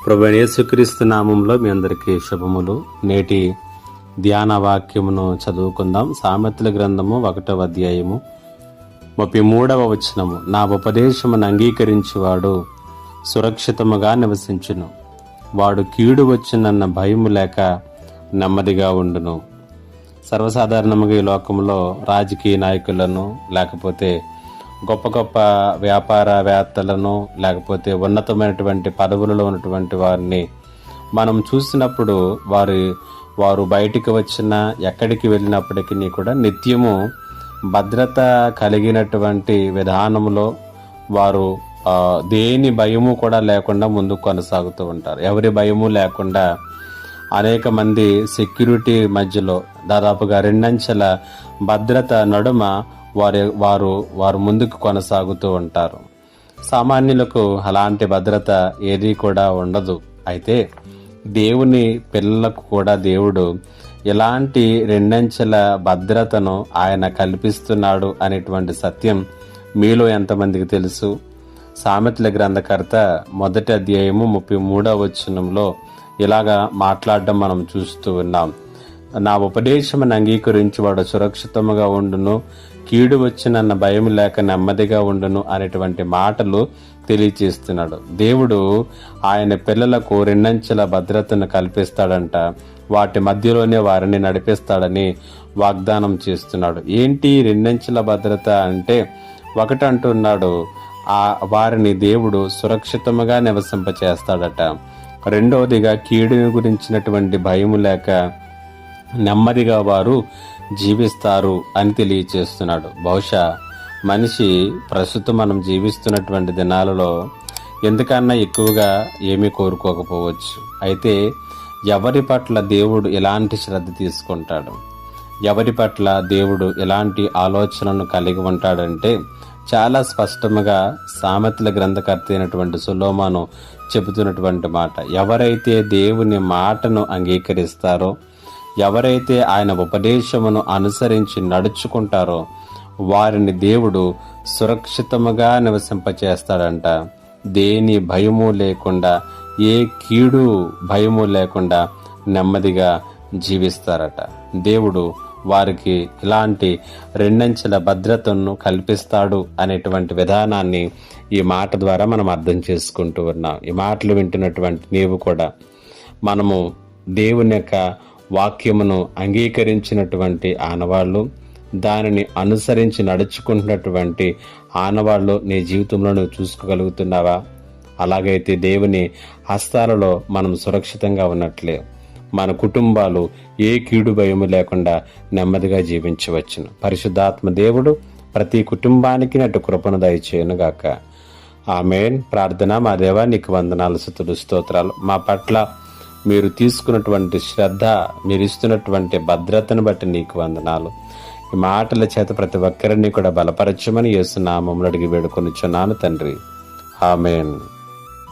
ప్రభువైన యేసుక్రీస్తు నామంలో మీ అందరికీ శుభములు. నేటి ధ్యాన వాక్యమును చదువుకుందాం. సామెతల గ్రంథము 1వ అధ్యాయము 33వ వచనము. నా ఉపదేశమును అంగీకరించువాడు సురక్షితముగా నివసించును, వాడు కీడు వచ్చినన్న భయము లేక నెమ్మదిగా ఉండును. సర్వసాధారణంగా ఈ లోకంలో రాజకీయ నాయకులను, లేకపోతే గొప్ప గొప్ప వ్యాపారవేత్తలను, లేకపోతే ఉన్నతమైనటువంటి పదవులలో ఉన్నటువంటి వారిని మనం చూసినప్పుడు వారు బయటికి వచ్చినా ఎక్కడికి వెళ్ళినప్పటికీ కూడా నిత్యము భద్రత కలిగినటువంటి విధానంలో వారు దేని భయము కూడా లేకుండా ముందుకు కొనసాగుతూ ఉంటారు. ఎవరి భయము లేకుండా అనేక మంది సెక్యూరిటీ మధ్యలో దాదాపుగా 2 అంచెల భద్రత నడుమ వారు ముందుకు కొనసాగుతూ ఉంటారు. సామాన్యులకు అలాంటి భద్రత ఏది కూడా ఉండదు. అయితే దేవుని పిల్లలకు కూడా దేవుడు ఇలాంటి 2 అంచెల భద్రతను ఆయన కల్పిస్తున్నాడు అనేటువంటి సత్యం మీలో ఎంతమందికి తెలుసు? సామెతల గ్రంథకర్త 1వ అధ్యాయము 33వ వచనంలో ఇలాగా మాట్లాడడం మనం చూస్తూ ఉన్నాం. నా ఉపదేశమును అంగీకరించి వాడు సురక్షితముగా ఉండును, కీడు వచ్చినన్న భయం లేక నెమ్మదిగా ఉండును అనేటువంటి మాటలు తెలియచేస్తున్నాడు. దేవుడు ఆయన పిల్లలకు 2 అంచెల భద్రతను కల్పిస్తాడంట. వాటి మధ్యలోనే వారిని నడిపిస్తాడని వాగ్దానం చేస్తున్నాడు. ఏంటి 2 అంచెల భద్రత అంటే? ఒకటి అంటున్నాడు, వారిని దేవుడు సురక్షితముగా నివసింపచేస్తాడట. రెండవదిగా కీడుని గురించినటువంటి భయము లేక నెమ్మదిగా వారు జీవిస్తారు అని తెలియచేస్తున్నాడు. బహుశా మనిషి ప్రస్తుతం మనం జీవిస్తున్నటువంటి దినాలలో ఎందుకన్నా ఎక్కువగా ఏమీ కోరుకోకపోవచ్చు. అయితే ఎవరి పట్ల దేవుడు ఎలాంటి శ్రద్ధ తీసుకుంటాడు, ఎవరి పట్ల దేవుడు ఎలాంటి ఆలోచనను కలిగి ఉంటాడంటే చాలా స్పష్టంగా సామెతల గ్రంథకర్త అయినటువంటి సొలొమోను చెబుతున్నటువంటి మాట. ఎవరైతే దేవుని మాటను అంగీకరిస్తారో, ఎవరైతే ఆయన ఉపదేశమును అనుసరించి నడుచుకుంటారో వారిని దేవుడు సురక్షితముగా నివసింపచేస్తాడంట. దేని భయము లేకుండా, ఏ కీడు భయము లేకుండా నెమ్మదిగా జీవిస్తారట. దేవుడు వారికి ఇలాంటి 2 అంచెల భద్రతను కల్పిస్తాడు అనేటువంటి విధానాన్ని ఈ మాట ద్వారా మనం అర్థం చేసుకుంటూ ఉన్నాం. ఈ మాటలు వింటున్నటువంటి నీవు కూడా మనము దేవుని యొక్క వాక్యమును అంగీకరించినటువంటి ఆనవాళ్ళు, దానిని అనుసరించి నడుచుకుంటున్నటువంటి ఆనవాళ్ళు నీ జీవితంలో నువ్వు చూసుకోగలుగుతున్నావా? అలాగైతే దేవుని హస్తాలలో మనం సురక్షితంగా ఉన్నట్లే మన కుటుంబాలు ఏ కీడు భయము లేకుండా నెమ్మదిగా జీవించవచ్చును. పరిశుద్ధాత్మ దేవుడు ప్రతి కుటుంబానికి నటు కృపను దయచేయునుగాక. ఆమేన్. ప్రార్థన. మా దేవా, నీకు వందనాలు, స్తుతులు, స్తోత్రాలు. మా పట్ల మీరు తీసుకున్నటువంటి శ్రద్ధ, మీరు ఇస్తున్నటువంటి భద్రతను బట్టి నీకు వందనాలు. ఈ మాటల చేత ప్రతి ఒక్కరిని కూడా బలపరచమని యేసు నామములో అడిగి వేడుకొనుచున్నాను తండ్రి. ఆమేన్.